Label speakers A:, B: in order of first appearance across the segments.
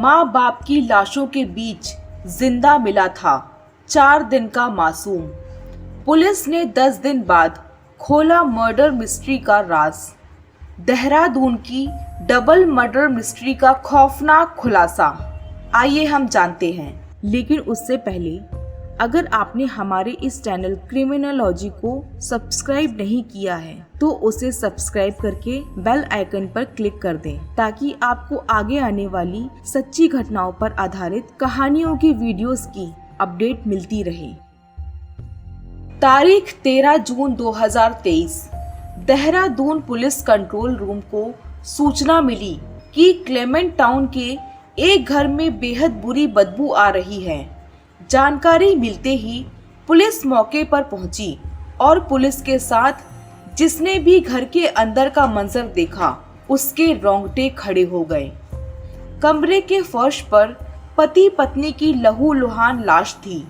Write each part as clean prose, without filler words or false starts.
A: माँ बाप की लाशों के बीच जिंदा मिला था 4 दिन का मासूम। पुलिस ने 10 दिन बाद खोला मर्डर मिस्ट्री का राज। देहरादून की डबल मर्डर मिस्ट्री का खौफनाक खुलासा आइए हम जानते हैं। लेकिन उससे पहले अगर आपने हमारे इस चैनल क्रिमिनोलॉजी को सब्सक्राइब नहीं किया है तो उसे सब्सक्राइब करके बेल आइकन पर क्लिक कर दें ताकि आपको आगे आने वाली सच्ची घटनाओं पर आधारित कहानियों की वीडियोस की अपडेट मिलती रहे। तारीख 13 जून 2023 देहरादून पुलिस कंट्रोल रूम को सूचना मिली कि क्लेमेंट टाउन के एक घर में बेहद बुरी बदबू आ रही है। जानकारी मिलते ही पुलिस मौके पर पहुंची और पुलिस के साथ जिसने भी घर के अंदर का मंजर देखा उसके रोंगटे खड़े हो गए। कमरे के फर्श पर पति पत्नी की लहूलुहान लाश थी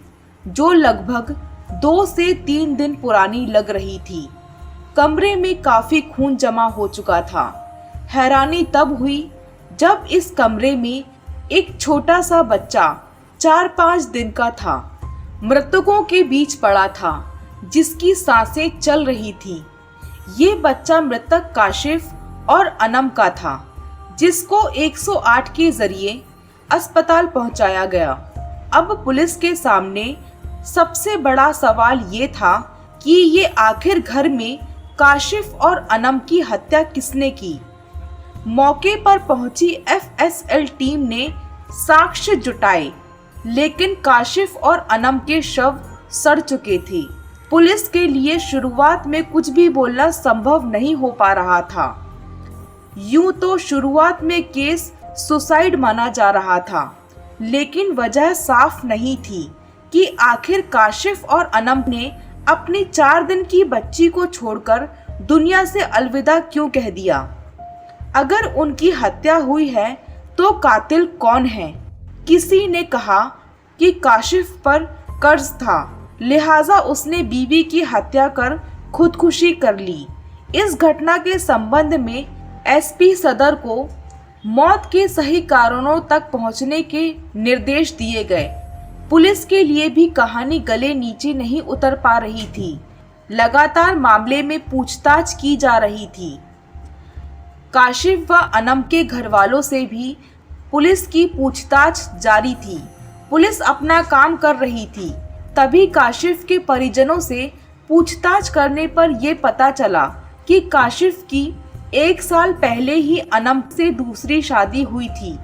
A: जो लगभग 2 से 3 दिन पुरानी लग रही थी। कमरे में काफी खून जमा हो चुका था। हैरानी तब हुई जब इस कमरे में एक छोटा सा बच्चा 4-5 दिन का था मृतकों के बीच पड़ा था जिसकी सांसें चल रही थी। ये बच्चा मृतक काशिफ और अनम का था जिसको 108 के जरिए अस्पताल पहुंचाया गया। अब पुलिस के सामने सबसे बड़ा सवाल ये था कि ये आखिर घर में काशिफ और अनम की हत्या किसने की। मौके पर पहुंची एफएसएल टीम ने साक्ष्य जुटाए लेकिन काशिफ और अनम के शव सड़ चुके थे। पुलिस के लिए शुरुआत में कुछ भी बोलना संभव नहीं हो पा रहा था। यूं तो शुरुआत में केस सुसाइड माना जा रहा था लेकिन वजह साफ नहीं थी कि आखिर काशिफ और अनम ने अपनी 4 दिन की बच्ची को छोड़कर दुनिया से अलविदा क्यों कह दिया। अगर उनकी हत्या हुई है तो कातिल कौन है। किसी ने कहा कि काशिफ पर कर्ज था लिहाजा उसने बीवी की हत्या कर खुदकुशी कर ली। इस घटना के संबंध में एसपी सदर को मौत के सही कारणों तक पहुंचने के निर्देश दिए गए। पुलिस के लिए भी कहानी गले नीचे नहीं उतर पा रही थी। लगातार मामले में पूछताछ की जा रही थी। काशिफ व अनम के घर वालों से भी पुलिस की पूछताछ जारी थी। पुलिस अपना काम कर रही थी। तभी काशिफ के परिजनों से पूछताछ करने पर यह पता चला कि काशिफ की 1 साल पहले ही अनम से दूसरी शादी हुई थी।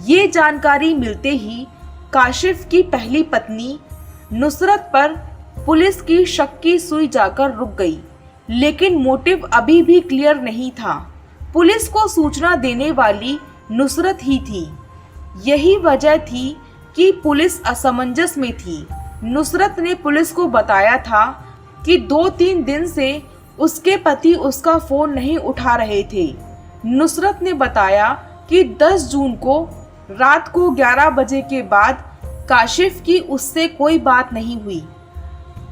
A: ये जानकारी मिलते ही काशिफ की पहली पत्नी नुसरत पर पुलिस की शक की सुई जाकर रुक गई लेकिन मोटिव अभी भी क्लियर नहीं था। पुलिस को सूचना देने वाली नुसरत ही थी। यही वजह थी कि पुलिस असमंजस में थी। नुसरत ने पुलिस को बताया था कि 2-3 दिन से उसके पति उसका फोन नहीं उठा रहे थे। नुसरत ने बताया कि 10 जून को रात को 11 बजे के बाद काशिफ की उससे कोई बात नहीं हुई,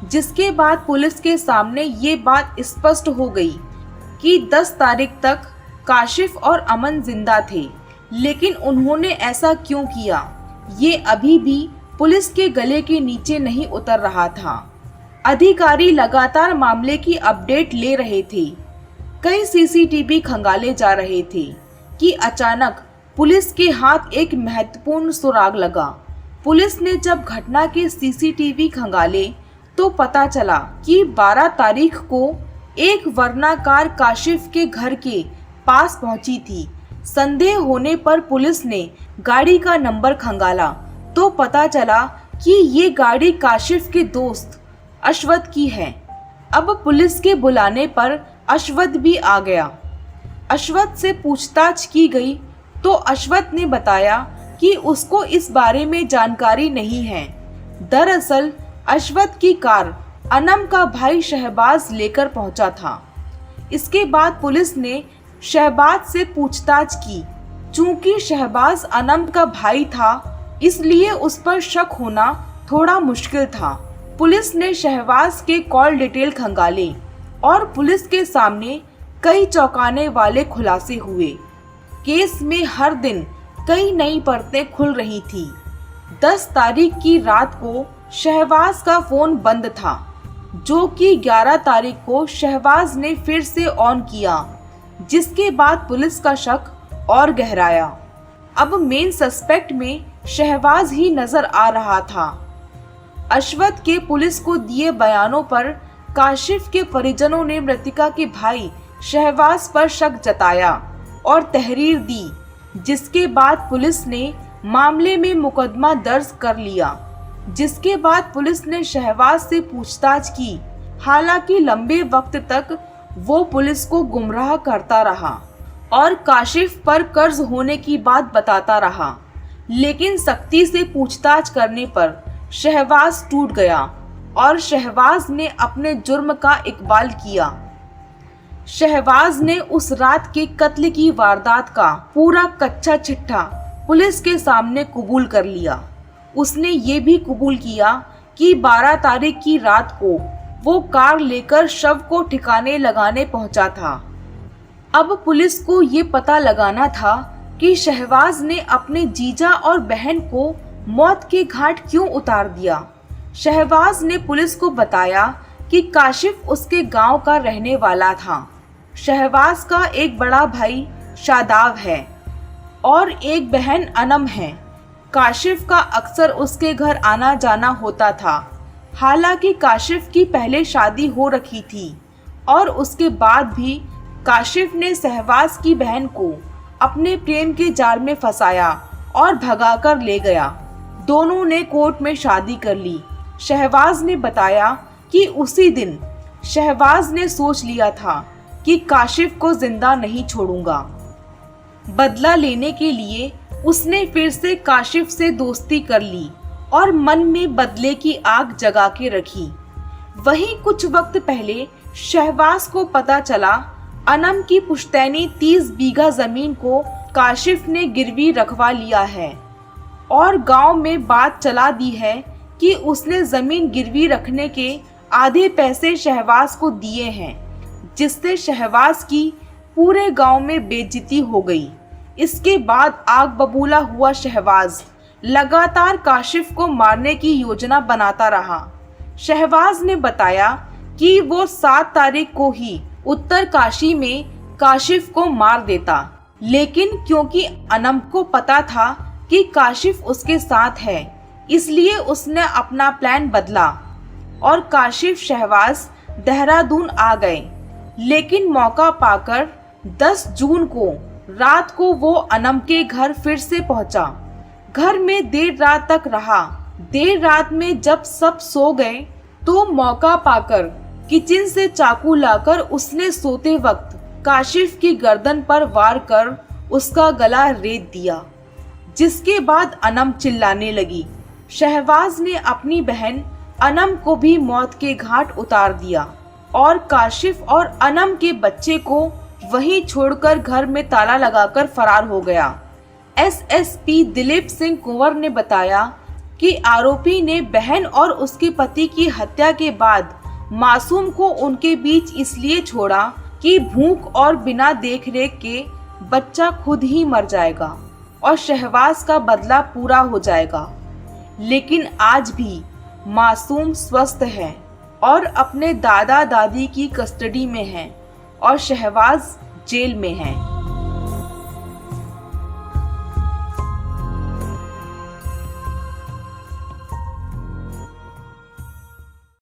A: जिसके बाद पुलिस के सामने ये बात स्पष्ट हो गई कि 10 तारीख तक काशिफ और अमन जिंदा थे। लेकिन उन्होंने ऐसा क्यों किया ये अभी भी पुलिस के गले के नीचे नहीं उतर रहा था। अधिकारी लगातार मामले की अपडेट ले रहे थे। कई सीसीटीवी खंगाले जा रहे थे कि अचानक पुलिस के हाथ एक महत्वपूर्ण सुराग लगा। पुलिस ने जब घटना के सीसीटीवी खंगाले तो पता चला कि 12 तारीख को एक वर्णाकार काशिफ के घर के पास पहुंची थी। संदेह होने पर पुलिस ने गाड़ी का नंबर खंगाला तो पता चला कि ये गाड़ी काशिफ के दोस्त अश्वत की है। अब पुलिस के बुलाने पर अश्वत भी आ गया। अश्वत से पूछताछ की गई तो अश्वत ने बताया कि उसको इस बारे में जानकारी नहीं है। दरअसल अश्वत की कार अनम का भाई शहबाज लेकर पहुंचा था। इसके बाद पुलिस ने शहबाज से पूछताछ की। चूंकि शहबाज अनम का भाई था इसलिए उस पर शक होना थोड़ा मुश्किल था। पुलिस ने शहबाज के कॉल डिटेल खंगाले और पुलिस के सामने कई चौंकाने वाले खुलासे हुए। केस में हर दिन कई नई परतें खुल रही थी। 10 तारीख की रात को शहबाज का फोन बंद था, जो कि 11 तारीख को शहबाज ने फिर से ऑन किया, जिसके बाद पुलिस का शक और गहराया। अब मेन सस्पेक्ट में शहबाज ही नजर आ रहा था। अश्वथ के पुलिस को दिए बयानों पर काशिफ के परिजनों ने मृतका के भाई शहबाज पर शक जताया और तहरीर दी, जिसके बाद पुलिस ने मामले में मुकदमा दर्ज कर लिया। जिसके बाद पुलिस ने शहबाज से पूछताछ की। हालांकि लंबे वक्त तक वो पुलिस को गुमराह करता रहा और काशिफ पर कर्ज होने की बात बताता रहा, लेकिन सख्ती से पूछताछ करने पर शहबाज टूट गया और शहबाज ने अपने जुर्म का इकबाल किया। शहबाज ने उस रात के कत्ल की वारदात का पूरा कच्चा चिट्ठा पुलिस के सामने कबूल कर लिया। उसने ये भी कबूल किया कि 12 तारीख की रात को वो कार लेकर शव को ठिकाने लगाने पहुंचा था। अब पुलिस को ये पता लगाना था कि शहबाज ने अपने जीजा और बहन को मौत के घाट क्यों उतार दिया। शहबाज ने पुलिस को बताया कि काशिफ उसके गांव का रहने वाला था। शहबाज का एक बड़ा भाई शादाब है और एक बहन अनम है। काशिफ का अक्सर उसके घर आना जाना होता था। हालांकि काशिफ की पहले शादी हो रखी थी और उसके बाद भी काशिफ ने शहबाज की बहन को अपने प्रेम के जाल में फंसाया और भगाकर ले गया। दोनों ने कोर्ट में शादी कर ली। शहबाज ने बताया कि उसी दिन शहबाज ने सोच लिया था कि काशिफ को जिंदा नहीं छोड़ूंगा। बदला लेने के लिए उसने फिर से काशिफ से दोस्ती कर ली और मन में बदले की आग जगा के रखी। वहीं कुछ वक्त पहले शहबाज को पता चला अनम की पुश्तैनी 30 बीघा जमीन को काशिफ ने गिरवी रखवा लिया है और गांव में बात चला दी है कि उसने जमीन गिरवी रखने के आधे पैसे शहबाज को दिए हैं, जिससे शहबाज की पूरे गांव में बेइज्जती हो गई। इसके बाद आग बबूला हुआ शहबाज लगातार काशिफ को मारने की योजना बनाता रहा। शहबाज ने बताया कि वो 7 तारीख को ही उत्तर काशी में काशिफ को मार देता, लेकिन क्योंकि अनम को पता था कि काशिफ उसके साथ है, इसलिए उसने अपना प्लान बदला और काशिफ शहबाज देहरादून आ गए। लेकिन मौका पाकर 10 जून को रात को वो अनम के घर फिर से पहुंचा। घर में देर रात तक रहा। देर रात में जब सब सो गए तो मौका पाकर किचन से चाकू लाकर उसने सोते वक्त काशिफ की गर्दन पर वार कर उसका गला रेत दिया, जिसके बाद अनम चिल्लाने लगी। शहबाज ने अपनी बहन अनम को भी मौत के घाट उतार दिया और काशिफ और अनम के बच्चे को वहीं छोड़कर घर में ताला लगाकर फरार हो गया। एसएसपी दिलीप सिंह कुंवर ने बताया कि आरोपी ने बहन और उसके पति की हत्या के बाद मासूम को उनके बीच इसलिए छोड़ा कि भूख और बिना देखरेख के बच्चा खुद ही मर जाएगा और शहबाज का बदला पूरा हो जाएगा। लेकिन आज भी मासूम स्वस्थ है और अपने दादा दादी की कस्टडी में है और शहबाज जेल में है।